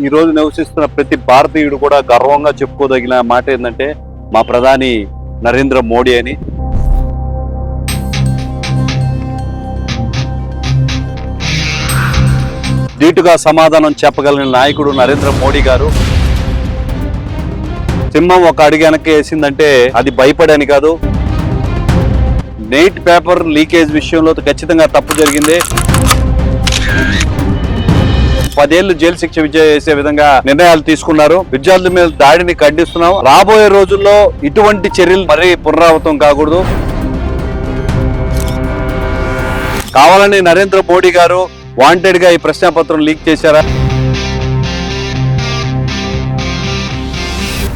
ఈ రోజు నివసిస్తున్న ప్రతి భారతీయుడు కూడా గర్వంగా చెప్పుకోదగిన మాట ఏంటంటే మా ప్రధాని నరేంద్ర మోడీ అని. ధీటుగా సమాధానం చెప్పగలిగిన నాయకుడు నరేంద్ర మోడీ గారు. సింహం ఒక అడుగు వెనక్కి వేసిందంటే అది భయపడని కాదు. నెట్ పేపర్ లీకేజ్ విషయంలో ఖచ్చితంగా తప్పు జరిగింది. 10 ఏళ్లు జైలు శిక్ష వేసే విధంగా నిర్ణయాలు తీసుకున్నారు. విద్యార్థుల మీద దాడిని ఖండిస్తున్నాం. రాబోయే రోజుల్లో ఇటువంటి చర్యలు మరీ పునరావృతం కాకూడదు. కావాలని నరేంద్ర మోడీ గారు వాంటెడ్ గా ఈ ప్రశ్నాపత్రం లీక్ చేశారా?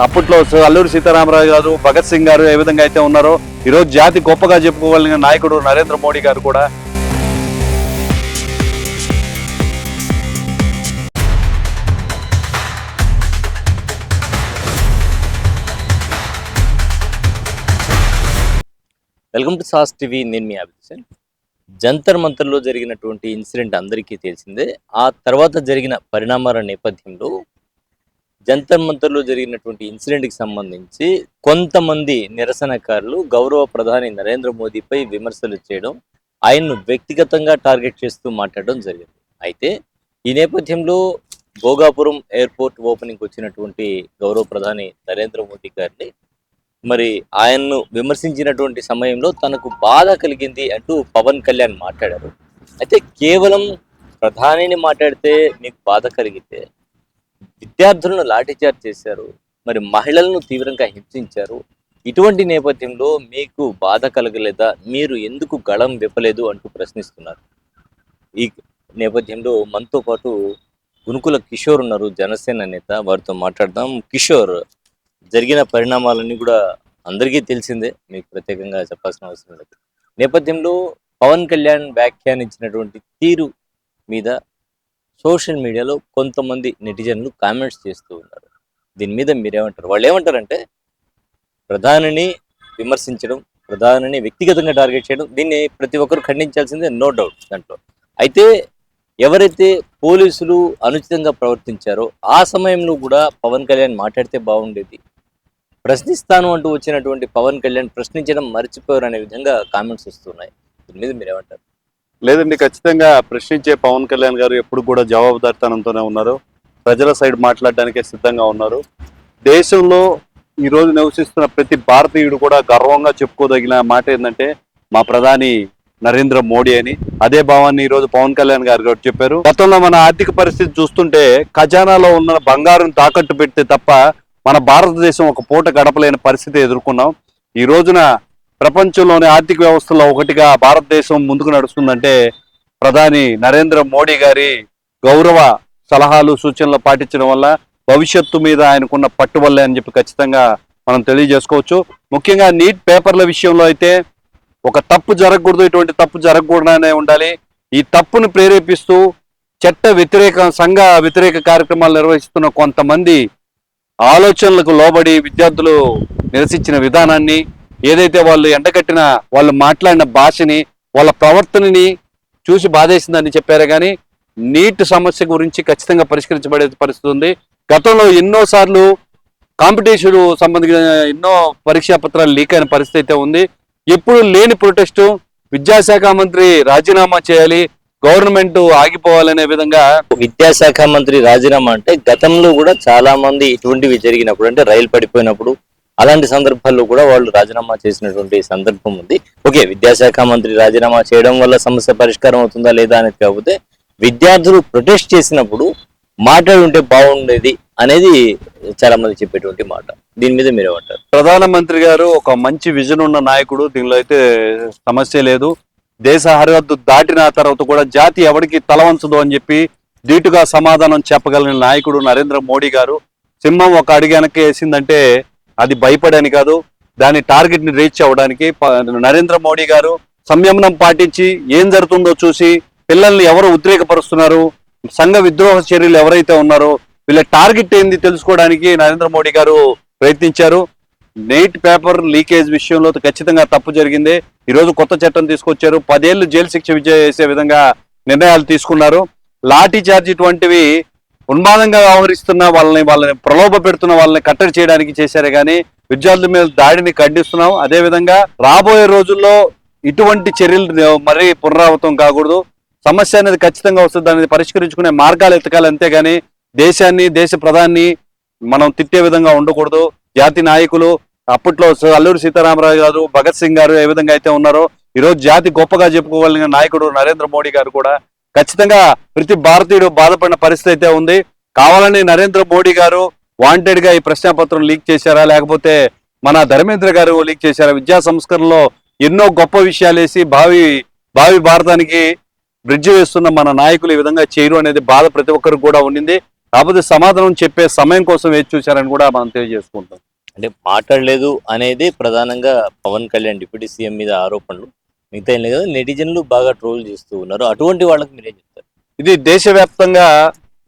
అప్పట్లో అల్లూరి సీతారామరాజు గారు, భగత్ సింగ్ గారు ఏ విధంగా అయితే ఉన్నారో ఈరోజు జాతి గొప్పగా చెప్పుకోగలిగిన నాయకుడు నరేంద్ర మోడీ గారు కూడా. Welcome to sauce TV. నేను మీ అభిషేక్. జంతర్ మంతర్లో జరిగినటువంటి ఇన్సిడెంట్ అందరికీ తెలిసిందే. ఆ తర్వాత జరిగిన పరిణామాల నేపథ్యంలో జంతర్ మంతర్లో జరిగినటువంటి ఇన్సిడెంట్కి సంబంధించి కొంతమంది నిరసనకారులు గౌరవ ప్రధాని నరేంద్ర మోదీపై విమర్శలు చేయడం, ఆయన్ను వ్యక్తిగతంగా టార్గెట్ చేస్తూ మాట్లాడడం జరిగింది. అయితే ఈ నేపథ్యంలో భోగాపురం ఎయిర్పోర్ట్ ఓపెనింగ్ వచ్చినటువంటి గౌరవ ప్రధాని నరేంద్ర మోదీ గారిని మరి ఆయన్ను విమర్శించినటువంటి సమయంలో తనకు బాధ కలిగింది అంటూ పవన్ కళ్యాణ్ మాట్లాడారు. అయితే కేవలం ప్రధానిని మాట్లాడితే మీకు బాధ కలిగితే విద్యార్థులను లాఠీచార్జ్ చేశారు, మరి మహిళలను తీవ్రంగా హింసించారు. ఇటువంటి నేపథ్యంలో మీకు బాధ కలగలేదా, మీరు ఎందుకు గళం విప్పలేదు అంటూ ప్రశ్నిస్తున్నారు. ఈ నేపథ్యంలో మనతో పాటు గునుకుల కిషోర్ ఉన్నారు, జనసేన నేత. వారితో మాట్లాడదాం. కిషోర్, జరిగిన పరిణామాలన్నీ కూడా అందరికీ తెలిసిందే, మీకు ప్రత్యేకంగా చెప్పాల్సిన అవసరం లేదు. నేపథ్యంలో పవన్ కళ్యాణ్ వ్యాఖ్యానించినటువంటి తీరు మీద సోషల్ మీడియాలో కొంతమంది నెటిజన్లు కామెంట్స్ చేస్తూ ఉన్నారు. దీని మీద మీరేమంటారు? వాళ్ళు ఏమంటారంటే ప్రధానిని విమర్శించడం, ప్రధానిని వ్యక్తిగతంగా టార్గెట్ చేయడం, దీన్ని ప్రతి ఒక్కరు ఖండించాల్సిందే, నో డౌట్ దాంట్లో. అయితే ఎవరైతే పోలీసులు అనుచితంగా ప్రవర్తించారో ఆ సమయంలో కూడా పవన్ కళ్యాణ్ మాట్లాడితే బాగుండేది, ప్రశ్నిస్తాను అంటూ వచ్చినటువంటి పవన్ కళ్యాణ్ ప్రశ్నించడం మర్చిపోయారు అనే విధంగా కామెంట్స్ వస్తున్నాయి. దీని మీద మీరేమంటారు? లేదండి, ఖచ్చితంగా ప్రశ్నించే పవన్ కళ్యాణ్ గారు ఎప్పుడు కూడా జవాబుదారితనంతోనే ఉన్నారు. ప్రజల సైడ్ మాట్లాడడానికే సిద్ధంగా ఉన్నారు. దేశంలో ఈ రోజు నివసిస్తున్న ప్రతి భారతీయుడు కూడా గర్వంగా చెప్పుకోదగిన మాట ఏంటంటే మా ప్రధాని నరేంద్ర మోడీ అని. అదే భావాన్ని ఈ రోజు పవన్ కళ్యాణ్ గారు చెప్పారు. గతంలో మన ఆర్థిక పరిస్థితి చూస్తుంటే ఖజానాలో ఉన్న బంగారం తాకట్టు పెడితే తప్ప మన భారతదేశం ఒక పూట గడపలేని పరిస్థితి ఎదుర్కొన్నాం. ఈ రోజున ప్రపంచంలోని ఆర్థిక వ్యవస్థలో ఒకటిగా భారతదేశం ముందుకు నడుస్తుందంటే ప్రధాని నరేంద్ర మోడీ గారి గౌరవ సలహాలు సూచనలు పాటించడం వల్ల, భవిష్యత్తు మీద ఆయనకున్న పట్టు వల్లే అని చెప్పి ఖచ్చితంగా మనం తెలియజేసుకోవచ్చు. ముఖ్యంగా నీట్ పేపర్ల విషయంలో అయితే ఒక తప్పు జరగకూడదు, ఇటువంటి తప్పు జరగకూడదనే ఉండాలి. ఈ తప్పును ప్రేరేపిస్తూ చట్ట వ్యతిరేక, సంఘ వ్యతిరేక కార్యక్రమాలు నిర్వహిస్తున్న కొంతమంది ఆలోచనలకు లోబడి విద్యార్థులు నిరసించిన విధానాన్ని, ఏదైతే వాళ్ళు ఎండగట్టిన, వాళ్ళు మాట్లాడిన భాషని, వాళ్ళ ప్రవర్తనని చూసి బాధేసిందని చెప్పారే కానీ నీట్ సమస్య గురించి ఖచ్చితంగా పరిష్కరించబడే పరిస్థితి ఉంది. గతంలో ఎన్నోసార్లు కాంపిటీషన్ సంబంధించిన ఎన్నో పరీక్షా పత్రాలు లీక్ అయిన పరిస్థితి అయితే ఉంది. ఎప్పుడు లేని ప్రొటెస్టు, విద్యాశాఖ మంత్రి రాజీనామా చేయాలి, గవర్నమెంట్ ఆగిపోవాలనే విధంగా. విద్యాశాఖ మంత్రి రాజీనామా అంటే గతంలో కూడా చాలా మంది ఇటువంటివి జరిగినప్పుడు, అంటే రైలు పడిపోయినప్పుడు అలాంటి సందర్భాల్లో కూడా వాళ్ళు రాజీనామా చేసినటువంటి సందర్భం ఉంది. ఓకే, విద్యాశాఖ మంత్రి రాజీనామా చేయడం వల్ల సమస్య పరిష్కారం అవుతుందా లేదా అనేది కాకపోతే విద్యార్థులు ప్రొటెస్ట్ చేసినప్పుడు మాట్లాడి ఉంటే బాగుండేది అనేది చాలా మంది చెప్పేటువంటి మాట. దీని మీద మీరేమంటారు? ప్రధానమంత్రి గారు ఒక మంచి విజన్ ఉన్న నాయకుడు, దీనిలో అయితే సమస్య లేదు. దేశ సరిహద్దు దాటిన తర్వాత కూడా జాతి ఎవరికి తలవంచదు అని చెప్పి ధీటుగా సమాధానం చెప్పగలిగిన నాయకుడు నరేంద్ర మోడీ గారు. సింహం ఒక అడుగు వెనక్కి వేసిందంటే అది భయపడని కాదు, దాని టార్గెట్ ని రీచ్ అవ్వడానికి నరేంద్ర మోడీ గారు సంయమనం పాటించి ఏం జరుగుతుందో చూసి, పిల్లల్ని ఎవరు ఉద్రేకపరుస్తున్నారు, సంఘ విద్రోహ చర్యలు ఎవరైతే ఉన్నారో వీళ్ళ టార్గెట్ ఏంది తెలుసుకోవడానికి నరేంద్ర మోడీ గారు ప్రయత్నించారు. నెట్ పేపర్ లీకేజ్ విషయంలో ఖచ్చితంగా తప్పు జరిగింది. ఈరోజు కొత్త చట్టం తీసుకొచ్చారు. 10 ఏళ్లు జైలు శిక్ష వేసే విధంగా నిర్ణయాలు తీసుకున్నారు. లాఠీ చార్జ్ ఇటువంటివి ఉన్మాదంగా వ్యవహరిస్తున్న వాళ్ళని ప్రలోభ పెడుతున్న వాళ్ళని కట్టడి చేయడానికి చేశారే కానీ విద్యార్థుల మీద దాడిని ఖండిస్తున్నాం. అదేవిధంగా రాబోయే రోజుల్లో ఇటువంటి చర్యలు మరీ పునరావృతం కాకూడదు. సమస్య అనేది ఖచ్చితంగా వస్తుంది, దాన్ని పరిష్కరించుకునే మార్గాలు ఎతకాలి, అంతేగాని దేశాన్ని దేశ ప్రధాని మనం తిట్టే విధంగా ఉండకూడదు. జాతి నాయకులు అప్పట్లో అల్లూరి సీతారామరాజు గారు, భగత్ సింగ్ గారు ఏ విధంగా అయితే ఉన్నారో ఈరోజు జాతి గొప్పగా చెప్పుకోగలిగిన నాయకుడు నరేంద్ర మోడీ గారు కూడా ఖచ్చితంగా ప్రతి భారతీయుడు బాధపడిన పరిస్థితి అయితే ఉంది. కావాలని నరేంద్ర మోడీ గారు వాంటెడ్ గా ఈ ప్రశ్నాపత్రం లీక్ చేశారా, లేకపోతే మన ధర్మేంద్ర గారు లీక్ చేశారా? విద్యా సంస్కరణలో ఎన్నో గొప్ప విషయాలు వేసి భావి భారతానికి బ్రిడ్జ్ వేస్తున్న మన నాయకులు ఈ విధంగా చేయరు అనేది బాధ ప్రతి ఒక్కరికి కూడా ఉండింది. కాకపోతే సమాధానం చెప్పే సమయం కోసం వేచి చూశారని కూడా మనం తెలియజేసుకుంటాం. అంటే మాట్లాడలేదు అనేది ప్రధానంగా పవన్ కళ్యాణ్ డిప్యూటీ సీఎం మీద ఆరోపణలు. మిగతా ఏం లేదు కదా, నెటిజన్లు బాగా ట్రోల్ చేస్తూ ఉన్నారు. అటువంటి వాళ్ళకి మీరేం చెప్తారు? ఇది దేశవ్యాప్తంగా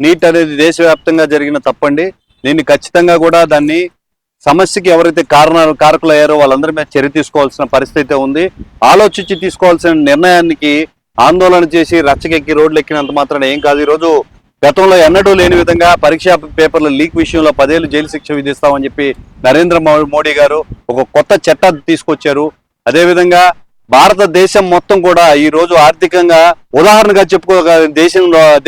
నీట్ అనేది దేశవ్యాప్తంగా జరిగిన తప్పండి. దీన్ని ఖచ్చితంగా కూడా దాన్ని సమస్యకి ఎవరైతే కారకులు అయ్యారో వాళ్ళందరి మీద చర్య తీసుకోవాల్సిన పరిస్థితి ఉంది. ఆలోచించి తీసుకోవాల్సిన నిర్ణయానికి ఆందోళన చేసి రచ్చకెక్కి రోడ్లు ఎక్కినంత మాత్రాన ఏం కాదు. ఈరోజు గతంలో ఎన్నడూ లేని విధంగా పరీక్షా పేపర్ల లీక్ విషయంలో 10 ఏళ్ళు జైలు శిక్ష విధిస్తామని చెప్పి నరేంద్ర మోడీ గారు ఒక కొత్త చట్టాన్ని తీసుకొచ్చారు. అదేవిధంగా భారతదేశం మొత్తం కూడా ఈ రోజు ఆర్థికంగా ఉదాహరణగా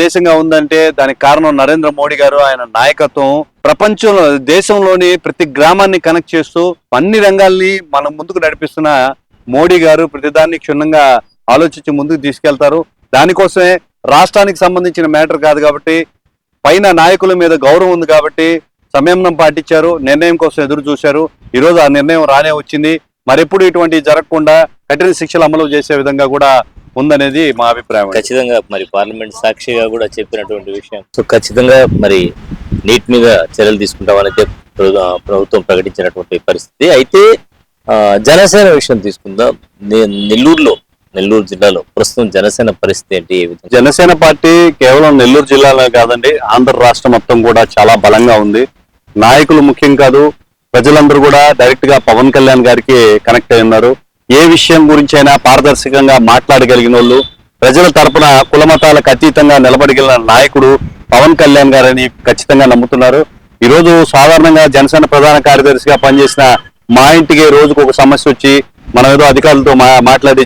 దేశంగా ఉందంటే దానికి కారణం నరేంద్ర మోడీ గారు, ఆయన నాయకత్వం. ప్రపంచంలో దేశంలోని ప్రతి గ్రామాన్ని కనెక్ట్ చేస్తూ అన్ని రంగాల్ని మనం ముందుకు నడిపిస్తున్న మోడీ గారు ప్రతిదాన్ని క్షుణ్ణంగా ఆలోచించి ముందుకు తీసుకెళ్తారు. దానికోసమే రాష్ట్రానికి సంబంధించిన మ్యాటర్ కాదు కాబట్టి, పైన నాయకుల మీద గౌరవం ఉంది కాబట్టి సంయమనం పాటించారు, నిర్ణయం కోసం ఎదురు చూశారు. ఈరోజు ఆ నిర్ణయం రానే వచ్చింది. మరెప్పుడు ఇటువంటివి జరగకుండా కఠిన శిక్షలు అమలు చేసే విధంగా కూడా ఉందనేది మా అభిప్రాయం. ఖచ్చితంగా మరి పార్లమెంట్ సాక్షిగా కూడా చెప్పినటువంటి విషయం. సో ఖచ్చితంగా మరి నీట్ మీద చర్యలు తీసుకుంటామని ప్రభుత్వం ప్రకటించినటువంటి పరిస్థితి. అయితే జనసేన విషయం తీసుకుందాం. నెల్లూరు జిల్లాలో ప్రస్తుతం జనసేన పరిస్థితి ఏంటి? జనసేన పార్టీ కేవలం నెల్లూరు జిల్లాలో కాదండి, ఆంధ్ర రాష్ట్రం మొత్తం కూడా చాలా బలంగా ఉంది. నాయకులు ముఖ్యం కాదు, ప్రజలందరూ కూడా డైరెక్ట్ గా పవన్ కళ్యాణ్ గారికి కనెక్ట్ అయి ఉన్నారు. ఏ విషయం గురించి అయినా పారదర్శకంగా మాట్లాడగలిగిన వాళ్ళు, ప్రజల తరపున కులమతాలకు అతీతంగా నిలబడగలిగిన నాయకుడు పవన్ కళ్యాణ్ గారని ఖచ్చితంగా నమ్ముతున్నారు. ఈరోజు సాధారణంగా జనసేన ప్రధాన కార్యదర్శిగా పనిచేసిన మా ఇంటికి రోజుకు ఒక సమస్య వచ్చి మనం ఏదో అధికారులతో మాట్లాడి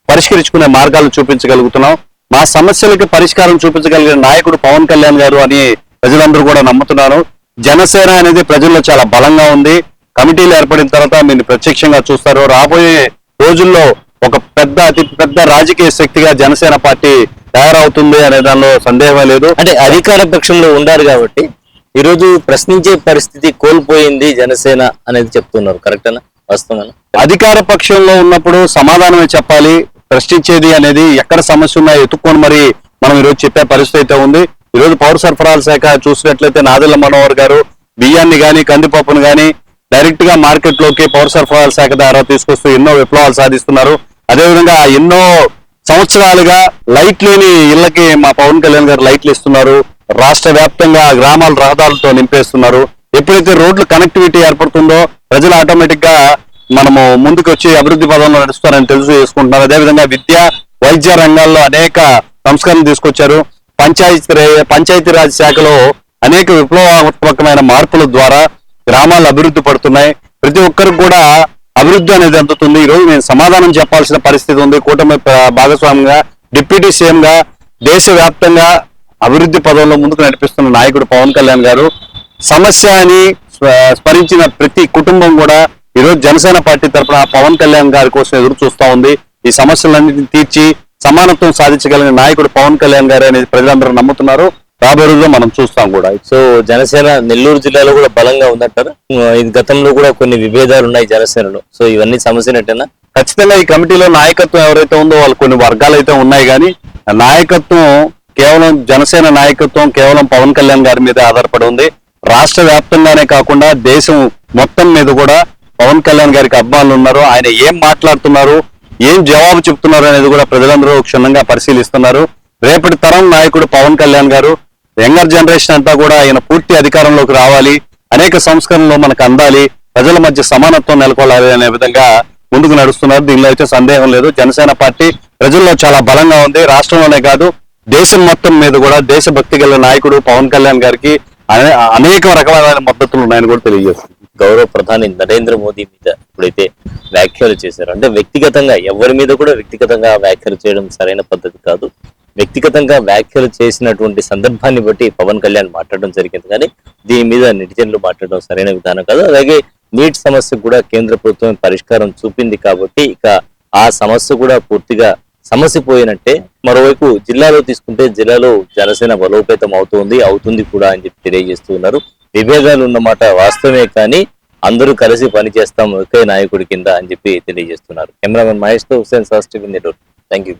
పరిష్కరించుకునే మార్గాలు చూపించగలుగుతున్నాం. మా సమస్యలకి పరిష్కారం చూపించగలిగిన నాయకుడు పవన్ కళ్యాణ్ గారు అని ప్రజలందరూ కూడా నమ్ముతున్నారు. జనసేన అనేది ప్రజల్లో చాలా బలంగా ఉంది. కమిటీలు ఏర్పడిన తర్వాత మీరు ప్రత్యక్షంగా చూస్తారు. రాబోయే రోజుల్లో ఒక అతి పెద్ద రాజకీయ శక్తిగా జనసేన పార్టీ తయారవుతుంది అనే దానిలో సందేహం లేదు. అంటే అధికార పక్షంలో ఉండారు కాబట్టి ఈరోజు ప్రశ్నించే పరిస్థితి కోల్పోయింది జనసేన అనేది చెప్తున్నారు. కరెక్టేనా? వాస్తవమేనా? అధికార పక్షంలో ఉన్నప్పుడు సమాధానమే చెప్పాలి. ప్రశ్నించేది అనేది ఎక్కడ సమస్య ఉన్నాయో ఎత్తుక్కొని మరి మనం ఈరోజు చెప్పే పరిస్థితి అయితే ఉంది. ఈరోజు పౌర సరఫరాల శాఖ చూసినట్లయితే నాదెళ్ల మనోహర్ గారు బియ్యాన్ని కానీ కందిపప్పును కానీ డైరెక్ట్ గా మార్కెట్ లోకి పౌర సరఫరాల శాఖ ద్వారా తీసుకొస్తూ ఎన్నో విప్లవాలు సాధిస్తున్నారు. అదేవిధంగా ఎన్నో సంవత్సరాలుగా లైట్ లేని ఇళ్లకి మా పవన్ కళ్యాణ్ గారు లైట్లు ఇస్తున్నారు. రాష్ట్ర వ్యాప్తంగా గ్రామాల రహదారులతో నింపేస్తున్నారు. ఎప్పుడైతే రోడ్లు కనెక్టివిటీ ఏర్పడుతుందో ప్రజలు ఆటోమేటిక్ గా మనము ముందుకు వచ్చి అభివృద్ధి పదంలో నడుస్తారని చేసుకుంటున్నారు. అదేవిధంగా విద్య వైద్య రంగాల్లో అనేక సంస్కరణలు తీసుకొచ్చారు. పంచాయతీరాజ్ శాఖలో అనేక విప్లవాత్మకమైన మార్పుల ద్వారా గ్రామాలు అభివృద్ధి పడుతున్నాయి. ప్రతి ఒక్కరికి కూడా అభివృద్ధి అనేది అందుతుంది. ఈరోజు నేను సమాధానం చెప్పాల్సిన పరిస్థితి ఉంది. కూటమి భాగస్వామిగా డిప్యూటీ సీఎం గా దేశవ్యాప్తంగా అభివృద్ధి పదంలో ముందుకు నడిపిస్తున్న నాయకుడు పవన్ కళ్యాణ్ గారు. సమస్య అని స్మరించిన ప్రతి కుటుంబం కూడా ఈరోజు జనసేన పార్టీ తరఫున పవన్ కళ్యాణ్ గారి కోసం ఎదురు చూస్తా ఉంది. ఈ సమస్యలన్నింటినీ తీర్చి సమానత్వం సాధించగలిగిన నాయకుడు పవన్ కళ్యాణ్ గారు అనేది ప్రజలందరూ నమ్ముతున్నారు. రాబోయే రోజుల్లో మనం చూస్తాం కూడా. సో జనసేన నెల్లూరు జిల్లాలో కూడా బలంగా ఉందంటారు. ఇది గతంలో కూడా కొన్ని విభేదాలు ఉన్నాయి జనసేనలో. సో ఇవన్నీ సమస్యనట్టేనా? ఖచ్చితంగా ఈ కమిటీలో నాయకత్వం ఎవరైతే ఉందో వాళ్ళు కొన్ని వర్గాలు అయితే ఉన్నాయి, కానీ నాయకత్వం కేవలం జనసేన నాయకత్వం కేవలం పవన్ కళ్యాణ్ గారి మీద ఆధారపడి ఉంది. రాష్ట్ర వ్యాప్తంగానే కాకుండా దేశం మొత్తం మీద కూడా పవన్ కళ్యాణ్ గారికి అభిమానులు ఉన్నారు. ఆయన ఏం మాట్లాడుతున్నారు, ఏం జవాబు చెప్తున్నారు అనేది కూడా ప్రజలందరూ క్షుణ్ణంగా పరిశీలిస్తున్నారు. రేపటి తరం నాయకుడు పవన్ కళ్యాణ్ గారు, యంగర్ జనరేషన్ అంతా కూడా ఆయన పూర్తి అధికారంలోకి రావాలి, అనేక సంస్కరణలు మనకు అందాలి, ప్రజల మధ్య సమానత్వం నెలకొల్లాలి అనే విధంగా ముందుకు నడుస్తున్నారు. దీనిలో అయితే సందేహం లేదు. జనసేన పార్టీ ప్రజల్లో చాలా బలంగా ఉంది. రాష్ట్రంలోనే కాదు దేశం మొత్తం మీద కూడా దేశభక్తి గల నాయకుడు పవన్ కళ్యాణ్ గారికి అనేక రకాలైన మద్దతులు ఉన్నాయని కూడా తెలియజేస్తుంది. గౌరవ ప్రధాని నరేంద్ర మోదీ మీద ఎప్పుడైతే వ్యాఖ్యలు చేశారో, అంటే వ్యక్తిగతంగా ఎవరి మీద కూడా వ్యక్తిగతంగా వ్యాఖ్యలు చేయడం సరైన పద్ధతి కాదు. వ్యక్తిగతంగా వ్యాఖ్యలు చేసినటువంటి సందర్భాన్ని బట్టి పవన్ కళ్యాణ్ మాట్లాడడం జరిగింది, కానీ దీని మీద నెటిజన్లు మాట్లాడడం సరైన విధానం కాదు. అలాగే నీట్ సమస్య కూడా కేంద్ర ప్రభుత్వం పరిష్కారం చూపింది కాబట్టి ఇక ఆ సమస్య కూడా పూర్తిగా సమస్య పోయినట్టే. మరోవైపు జిల్లాలో తీసుకుంటే జిల్లాలో జనసేన బలోపేతం అవుతుంది కూడా అని చెప్పి తెలియజేస్తూ ఉన్నారు. విభేదాలు ఉన్నమాట వాస్తవమే, కానీ అందరూ కలిసి పనిచేస్తాం ఒకే నాయకుడి కింద అని చెప్పి తెలియజేస్తున్నారు. కెమెరామెన్ మహేష్ తో Hussain sauce TV Nellore. Thank you.